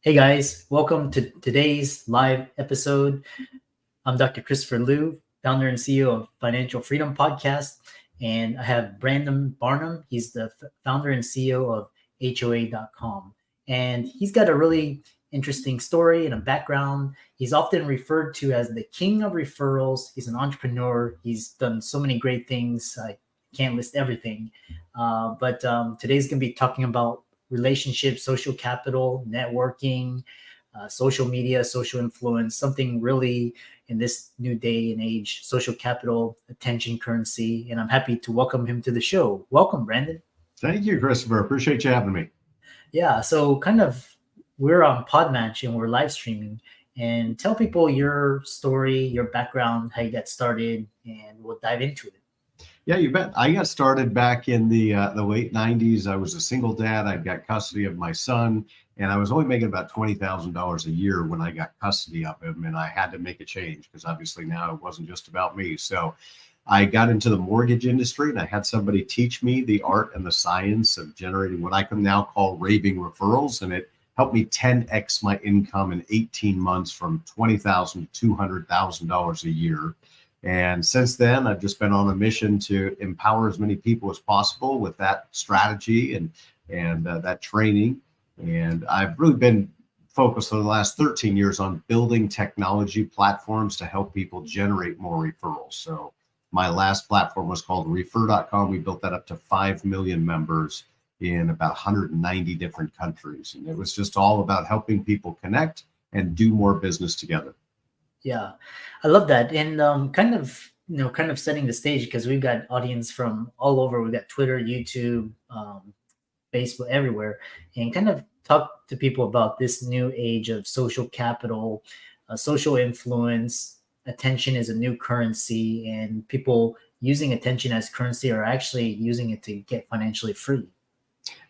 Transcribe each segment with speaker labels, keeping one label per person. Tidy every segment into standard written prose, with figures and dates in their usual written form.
Speaker 1: Hey guys, welcome to today's live episode. I'm Dr. Christopher Liu, founder and CEO of Financial Freedom Podcast, and I have Brandon Barnum. He's the founder and CEO of HOA.com, and he's got a really interesting story and a background. He's often referred to as the king of referrals. He's an entrepreneur. He's done so many great things. I can't list everything, but today's going to be talking about relationships, social capital, networking, social media, social influence, something really in this new day and age, social capital, attention currency. And I'm happy to welcome him to the show. Welcome, Brandon.
Speaker 2: Thank you, Christopher. Appreciate you having me.
Speaker 1: Yeah, so we're on Podmatch and we're live streaming. And tell people your story, your background, how you got started, and we'll dive into it.
Speaker 2: Yeah, you bet. I got started back in the late 90s. I was a single dad. I got custody of my son, and I was only making about $20,000 a year when I got custody of him, and I had to make a change because obviously now it wasn't just about me. So I got into the mortgage industry, and I had somebody teach me the art and the science of generating what I can now call raving referrals, and it helped me 10x my income in 18 months from $20,000 to $200,000 a year. And since then, I've just been on a mission to empower as many people as possible with that strategy and that training. And I've really been focused for the last 13 years on building technology platforms to help people generate more referrals. So my last platform was called Refer.com. We built that up to 5 million members in about 190 different countries. And it was just all about helping people connect and do more business together.
Speaker 1: Yeah, I love that. And kind of setting the stage because we've got audience from all over. We've got Twitter, YouTube, Facebook, everywhere, and kind of talk to people about this new age of social capital, social influence. Attention is a new currency, and people using attention as currency are actually using it to get financially free.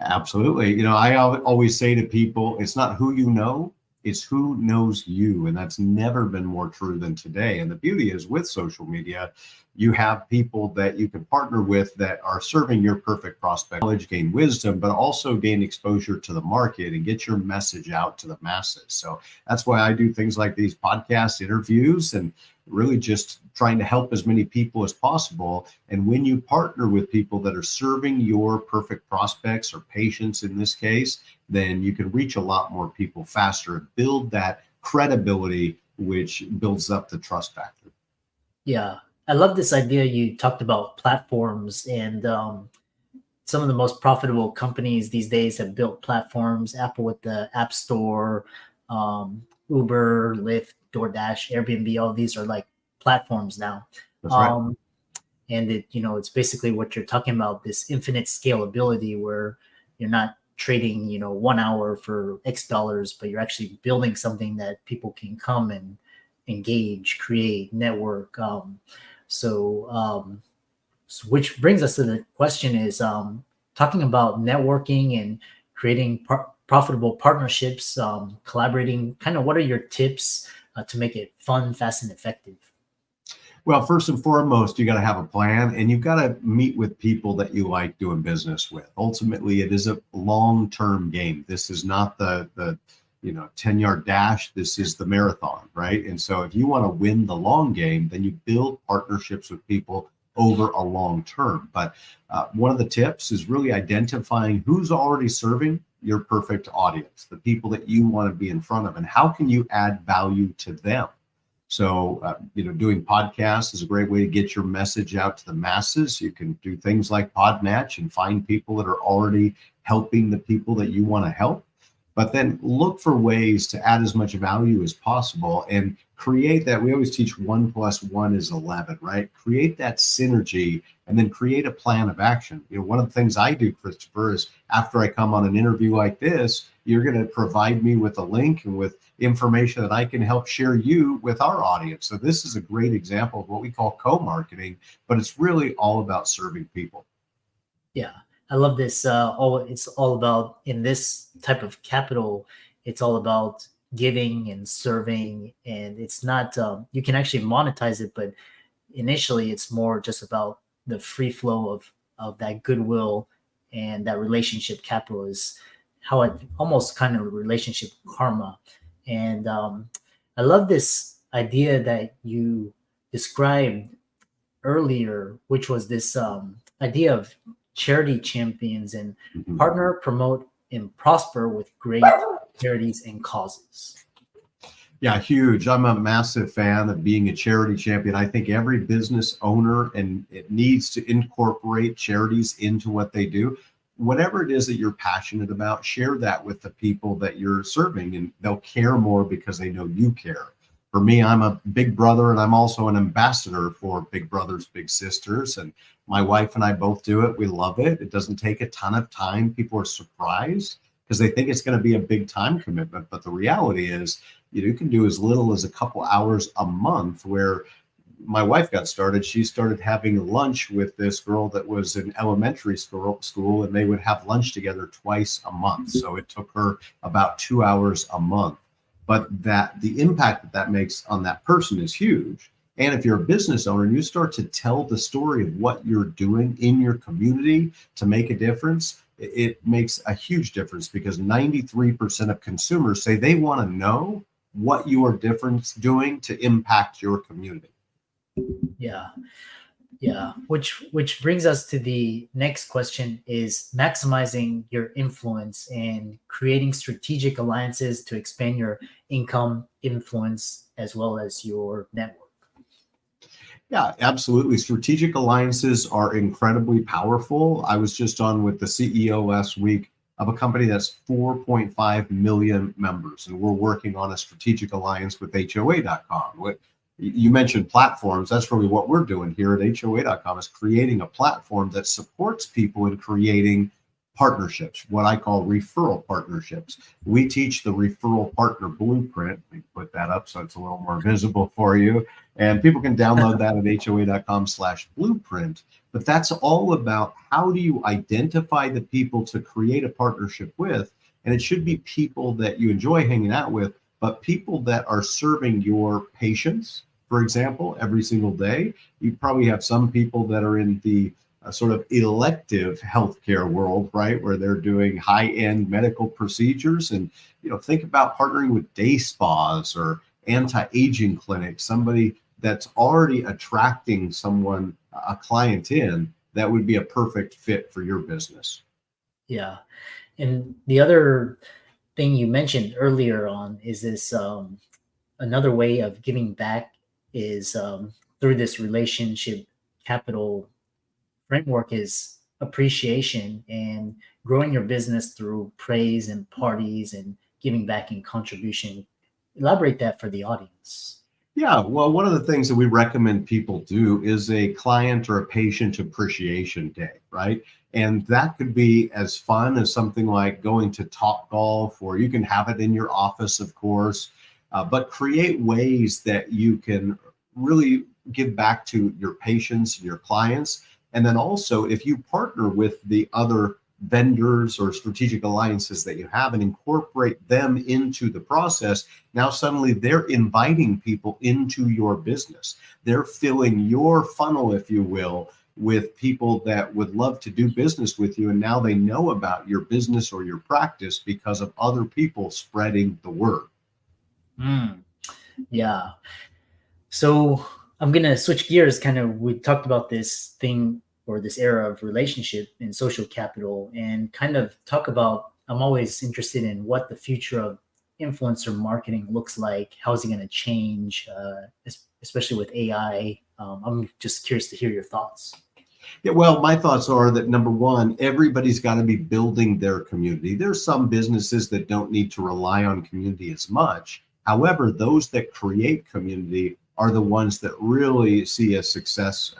Speaker 2: Absolutely. I always say to people, it's not who you know, it's who knows you. And that's never been more true than today. And the beauty is with social media, you have people that you can partner with that are serving your perfect prospect, knowledge, gain wisdom, but also gain exposure to the market and get your message out to the masses. So that's why I do things like these podcast interviews and really just trying to help as many people as possible. And when you partner with people that are serving your perfect prospects or patients in this case, then you can reach a lot more people faster and build that credibility, which builds up the trust factor.
Speaker 1: Yeah, I love this idea. You talked about platforms, and some of the most profitable companies these days have built platforms. Apple with the App Store, Uber, Lyft, DoorDash, Airbnb, all these are like platforms now.
Speaker 2: That's right.
Speaker 1: And it's basically what you're talking about, this infinite scalability where you're not trading, 1 hour for X dollars, but you're actually building something that people can come and engage, create, network. So which brings us to the question is talking about networking and creating profitable partnerships, collaborating. Kind of what are your tips to make it fun, fast, and effective?
Speaker 2: Well, first and foremost, you got to have a plan and you've got to meet with people that you like doing business with. Ultimately, it is a long-term game. This is not the 10-yard dash. This is the marathon, right? And so if you want to win the long game, then you build partnerships with people over a long term. But one of the tips is really identifying who's already serving your perfect audience, the people that you want to be in front of, and how can you add value to them. So, doing podcasts is a great way to get your message out to the masses. You can do things like Podmatch and find people that are already helping the people that you want to help. But then look for ways to add as much value as possible and create that. We always teach 1 + 1 is 11, right? Create that synergy and then create a plan of action. One of the things I do, Christopher, is after I come on an interview like this, you're going to provide me with a link and with information that I can help share you with our audience. So this is a great example of what we call co-marketing, but it's really all about serving people.
Speaker 1: Yeah. I love this. It's all about, in this type of capital, it's all about giving and serving, and it's not. You can actually monetize it, but initially, it's more just about the free flow of that goodwill, and that relationship capital is how it almost kind of a relationship karma. And I love this idea that you described earlier, which was this idea of charity champions and
Speaker 2: Mhm.
Speaker 1: partner, promote, and prosper with great charities and causes.
Speaker 2: Yeah, huge. I'm a massive fan of being a charity champion. I think every business owner and it needs to incorporate charities into what they do. Whatever it is that you're passionate about, share that with the people that you're serving, and they'll care more because they know you care. For me, I'm a big brother, and I'm also an ambassador for Big Brothers Big Sisters. And my wife and I both do it. We love it. It doesn't take a ton of time. People are surprised because they think it's going to be a big time commitment. But the reality is, you can do as little as a couple hours a month. Where my wife got started, she started having lunch with this girl that was in elementary school, and they would have lunch together twice a month. So it took her about 2 hours a month. But that the impact that makes on that person is huge. And if you're a business owner and you start to tell the story of what you're doing in your community to make a difference, it makes a huge difference, because 93% of consumers say they want to know what you are doing to impact your community.
Speaker 1: Yeah. Which brings us to the next question: is maximizing your influence and creating strategic alliances to expand your income, influence, as well as your network.
Speaker 2: Yeah, absolutely. Strategic alliances are incredibly powerful. I was just on with the CEO last week of a company that's 4.5 million members, and we're working on a strategic alliance with HOA.com. You mentioned platforms. That's really what we're doing here at HOA.com, is creating a platform that supports people in creating partnerships, what I call referral partnerships. We teach the referral partner blueprint. We put that up so it's a little more visible for you. And people can download that at HOA.com/blueprint. But that's all about, how do you identify the people to create a partnership with? And it should be people that you enjoy hanging out with, but people that are serving your patients, for example, every single day. You probably have some people that are in the sort of elective healthcare world, right, where they're doing high-end medical procedures. And, think about partnering with day spas or anti-aging clinics, somebody that's already attracting a client in, that would be a perfect fit for your business.
Speaker 1: Yeah. And the other thing you mentioned earlier on is this another way of giving back is through this relationship capital framework, is appreciation and growing your business through praise and parties and giving back and contribution. Elaborate that for the audience.
Speaker 2: Yeah, well, one of the things that we recommend people do is a client or a patient appreciation day, right? And that could be as fun as something like going to Top Golf, or you can have it in your office, of course, but create ways that you can really give back to your patients and your clients. And then also, if you partner with the other vendors or strategic alliances that you have and incorporate them into the process, now suddenly they're inviting people into your business. They're filling your funnel, if you will, with people that would love to do business with you. And now they know about your business or your practice because of other people spreading the word.
Speaker 1: Yeah. So I'm going to switch gears. We talked about this thing, or this era of relationship and social capital, and kind of talk about, I'm always interested in what the future of influencer marketing looks like. How is it going to change, especially with AI? I'm just curious to hear your thoughts.
Speaker 2: Yeah, well, my thoughts are that, number one, everybody's got to be building their community. There's some businesses that don't need to rely on community as much. However, those that create community are the ones that really see a success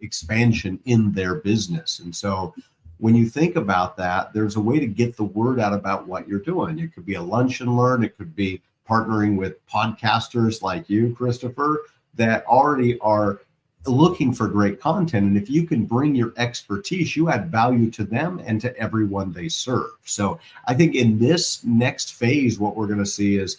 Speaker 2: expansion in their business. And so when you think about that, there's a way to get the word out about what you're doing. It could be a lunch and learn. It could be partnering with podcasters like you, Christopher, that already are looking for great content. And if you can bring your expertise, you add value to them and to everyone they serve. So I think in this next phase, what we're going to see is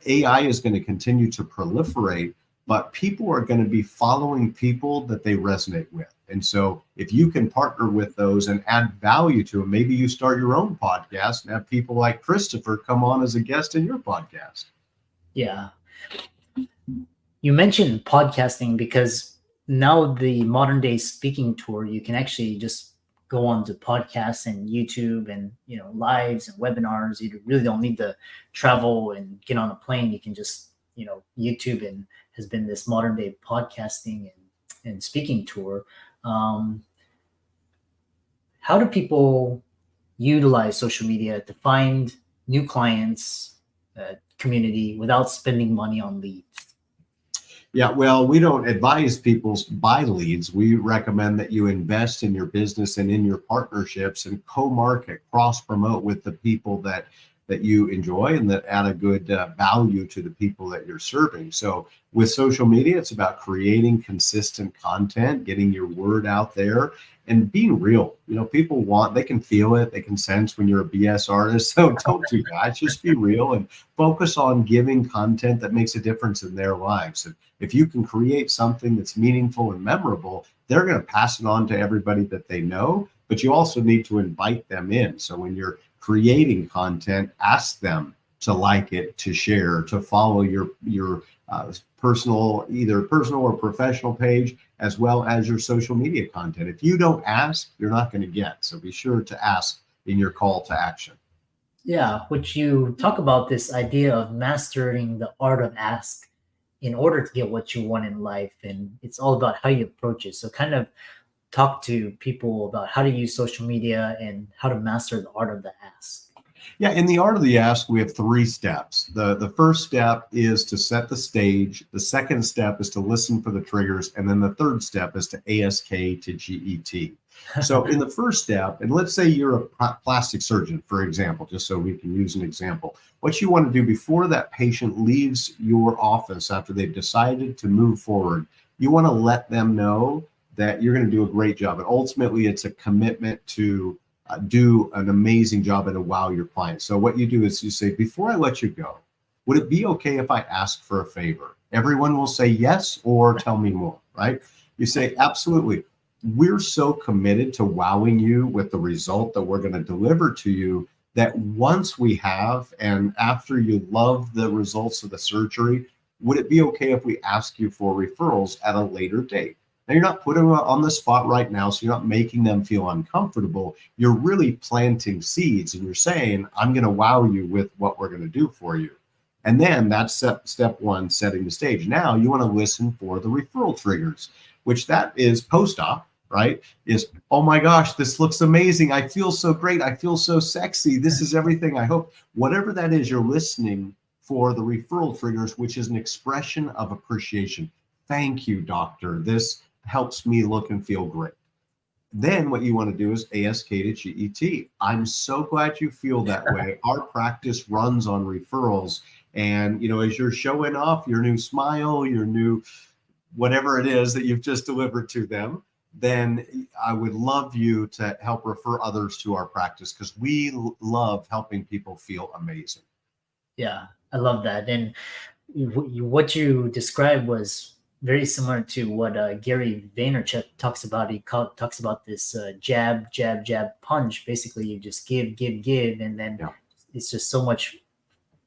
Speaker 2: AI is going to continue to proliferate, but people are going to be following people that they resonate with. And so if you can partner with those and add value to them, maybe you start your own podcast and have people like Christopher come on as a guest in your podcast.
Speaker 1: Yeah. You mentioned podcasting because now the modern day speaking tour, you can actually just go on to podcasts and YouTube and, lives and webinars. You really don't need to travel and get on a plane. You can just, YouTube and has been this modern day podcasting and speaking tour. How do people utilize social media to find new clients, community without spending money on leads?
Speaker 2: Yeah, well, we don't advise people buy leads. We recommend that you invest in your business and in your partnerships and co-market, cross-promote with the people that you enjoy and that add a good value to the people that you're serving. So with social media, it's about creating consistent content, getting your word out there, and being real. People they can feel it, they can sense when you're a BS artist. So don't do that. Just be real and focus on giving content that makes a difference in their lives. And if you can create something that's meaningful and memorable, they're going to pass it on to everybody that they know, but you also need to invite them in. So when you're creating content, ask them to like it, to share, to follow your either personal or professional page, as well as your social media content. If you don't ask, you're not going to get. So be sure to ask in your call to action.
Speaker 1: Yeah, which you talk about this idea of mastering the art of ask in order to get what you want in life. And it's all about how you approach it. So kind of talk to people about how to use social media and how to master the art of the ask.
Speaker 2: Yeah, in the art of the ask, we have 3 steps. The first step is to set the stage. The second step is to listen for the triggers. And then the third step is to ASK to GET. So in the first step, and let's say you're a plastic surgeon, for example, just so we can use an example. What you want to do before that patient leaves your office after they've decided to move forward, you want to let them know that you're going to do a great job. And ultimately, it's a commitment to do an amazing job and to wow your clients. So what you do is you say, before I let you go, would it be okay if I ask for a favor? Everyone will say yes or tell me more, right? You say, absolutely. We're so committed to wowing you with the result that we're going to deliver to you that once we have, and after you love the results of the surgery, would it be okay if we ask you for referrals at a later date? Now, you're not putting them on the spot right now, so you're not making them feel uncomfortable. You're really planting seeds, and you're saying, I'm going to wow you with what we're going to do for you. And then that's step 1, setting the stage. Now you want to listen for the referral triggers, which that is post-op, right? Is, oh my gosh, this looks amazing. I feel so great. I feel so sexy. This is everything I hope. Whatever that is, you're listening for the referral triggers, which is an expression of appreciation. Thank you, doctor. This helps me look and feel great. Then what you want to do is ASK to GET. I'm so glad you feel that way. Our practice runs on referrals. And, as you're showing off your new smile, your new whatever it is that you've just delivered to them, then I would love you to help refer others to our practice, because we love helping people feel amazing.
Speaker 1: Yeah, I love that. And what you described was very similar to what Gary Vaynerchuk talks about. He talks about this jab, jab, jab, punch. Basically, you just give, and then it's just so much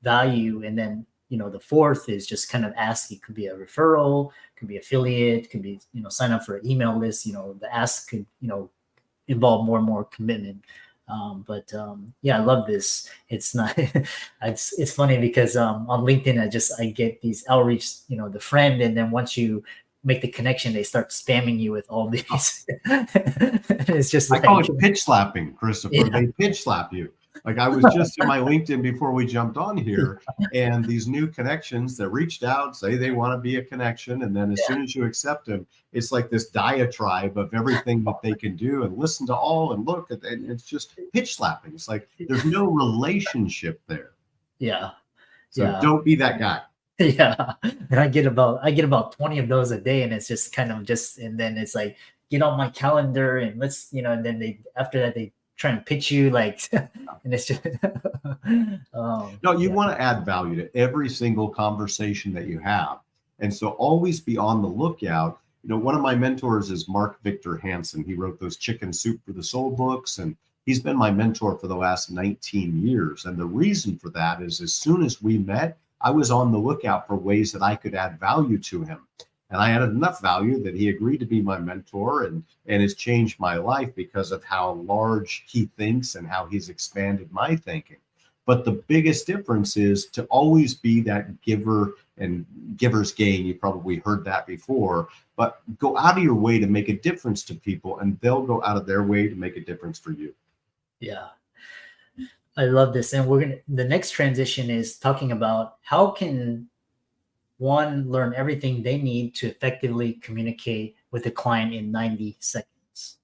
Speaker 1: value. And then, the fourth is just kind of ask. It could be a referral, could be affiliate, could be, sign up for an email list. The ask could, involve more and more commitment. I love this. It's not, it's funny because on LinkedIn, I get these outreach, the friend, and then once you make the connection, they start spamming you with all these. It's just
Speaker 2: I call it pitch slapping, Christopher. Yeah. They pitch slap you. Like I was just in my LinkedIn before we jumped on here, and these new connections that reached out say they want to be a connection. And then as soon as you accept them, it's like this diatribe of everything that they can do and listen to all and look at, and it's just pitch slapping. It's like there's no relationship there.
Speaker 1: Yeah.
Speaker 2: So don't be that guy.
Speaker 1: Yeah. And I get about 20 of those a day, and it's just kind of and then it's like, get on my calendar and let's, and then after that they try and pitch you and it's just
Speaker 2: no, you want to add value to every single conversation that you have. And so always be on the lookout. One of my mentors is Mark Victor Hansen. He wrote those Chicken Soup for the Soul books, and he's been my mentor for the last 19 years. And the reason for that is as soon as we met, I was on the lookout for ways that I could add value to him. And I added enough value that he agreed to be my mentor, and it's changed my life because of how large he thinks and how he's expanded my thinking. But the biggest difference is to always be that giver, and giver's gain. You probably heard that before, but go out of your way to make a difference to people, and they'll go out of their way to make a difference for you.
Speaker 1: Yeah. I love this. And the next transition is talking about how can one learn everything they need to effectively communicate with a client in 90 seconds.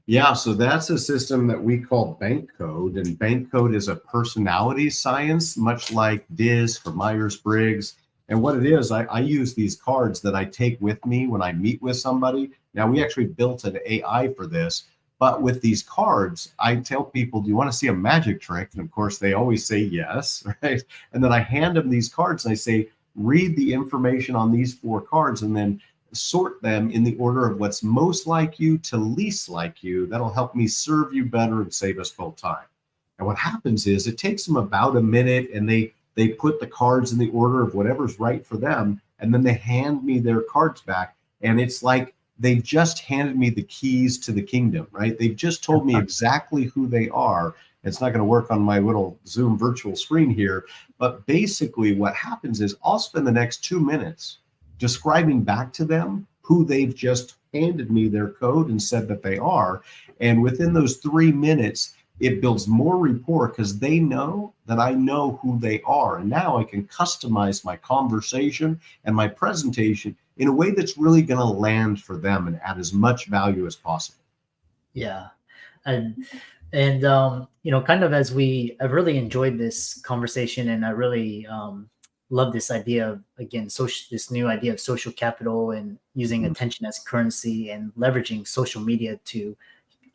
Speaker 2: Yeah, so that's a system that we call bank code. And bank code is a personality science, much like DISC or Myers-Briggs. And what it is, I use these cards that I take with me when I meet with somebody. Now, we actually built an AI for this. But with these cards, I tell people, do you want to see a magic trick? And of course, they always say yes, right? And then I hand them these cards and I say, read the information on these 4 cards and then sort them in the order of what's most like you to least like you. That'll help me serve you better and save us both time. And what happens is it takes them about a minute, and they put the cards in the order of whatever's right for them. And then they hand me their cards back. And it's like they've just handed me the keys to the kingdom, right? They've just told me exactly who they are. It's not going to work on my little Zoom virtual screen here. But basically what happens is I'll spend the next 2 minutes describing back to them who they've just handed me their code and said that they are. And within those 3 minutes, it builds more rapport because they know that I know who they are. And now I can customize my conversation and my presentation in a way that's really going to land for them and add as much value as possible.
Speaker 1: Yeah. And kind of I've really enjoyed this conversation, and I really love this idea of, again, this new idea of social capital and using attention as currency and leveraging social media to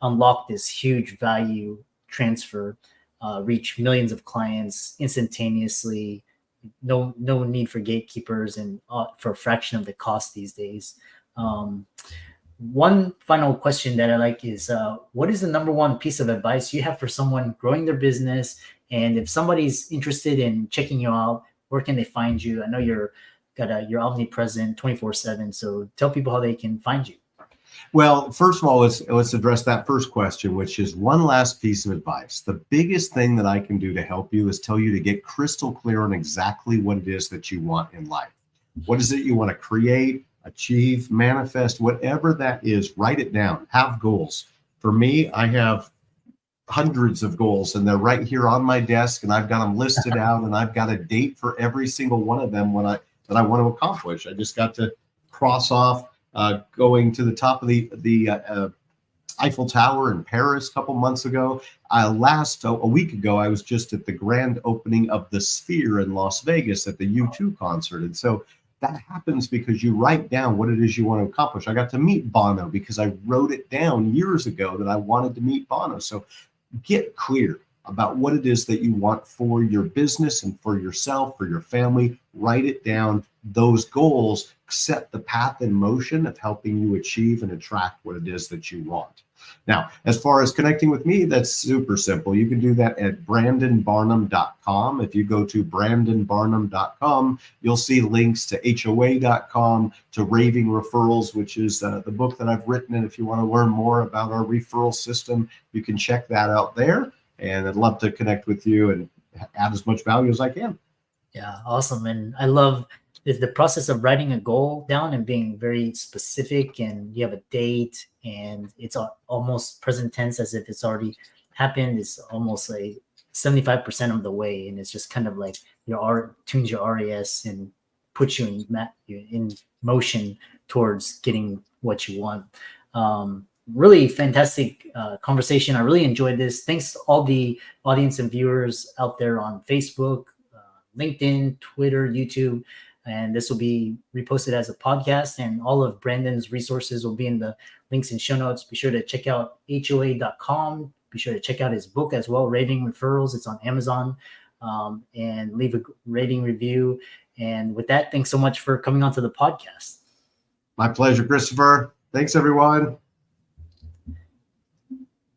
Speaker 1: unlock this huge value transfer, reach millions of clients instantaneously. No need for gatekeepers, and for a fraction of the cost these days. One final question that I like is, what is the number one piece of advice you have for someone growing their business? And if somebody's interested in checking you out, where can they find you? I know you're omnipresent 24/7. So tell people how they can find you.
Speaker 2: Well, first of all, let's address that first question, which is one last piece of advice. The biggest thing that I can do to help you is tell you to get crystal clear on exactly what it is that you want in life. What is it you want to create, achieve, manifest, whatever that is? Write it down. Have goals. For me, I have hundreds of goals, and they're right here on my desk, and I've got them listed out, and I've got a date for every single one of them that I want to accomplish. I just got to cross off going to the top of the Eiffel Tower in Paris a couple months ago. A week ago, I was just at the grand opening of the Sphere in Las Vegas at the U2 concert. And so that happens because you write down what it is you want to accomplish. I got to meet Bono because I wrote it down years ago that I wanted to meet Bono. So get clear about what it is that you want for your business and for yourself, for your family. Write it down. Those goals set the path in motion of helping you achieve and attract what it is that you want. Now, as far as connecting with me, that's super simple. You can do that at brandonbarnum.com. If you go to brandonbarnum.com, you'll see links to HOA.com, to Raving Referrals, which is the book that I've written. And if you want to learn more about our referral system, you can check that out there. And I'd love to connect with you and add as much value as I can.
Speaker 1: Yeah, awesome. And I love the process of writing a goal down and being very specific, and you have a date, and it's almost present tense as if it's already happened. It's almost like 75% of the way, and it's just kind of like tunes your RAS and puts you in motion towards getting what you want. Really fantastic conversation. I really enjoyed this. Thanks to all the audience and viewers out there on Facebook, LinkedIn, Twitter, YouTube. And this will be reposted as a podcast, and all of Brandon's resources will be in the links and show notes. Be sure to check out HOA.com. Be sure to check out his book as well, Raving Referrals. It's on Amazon, and leave a rating review. And with that, thanks so much for coming onto the podcast.
Speaker 2: My pleasure, Christopher. Thanks, everyone.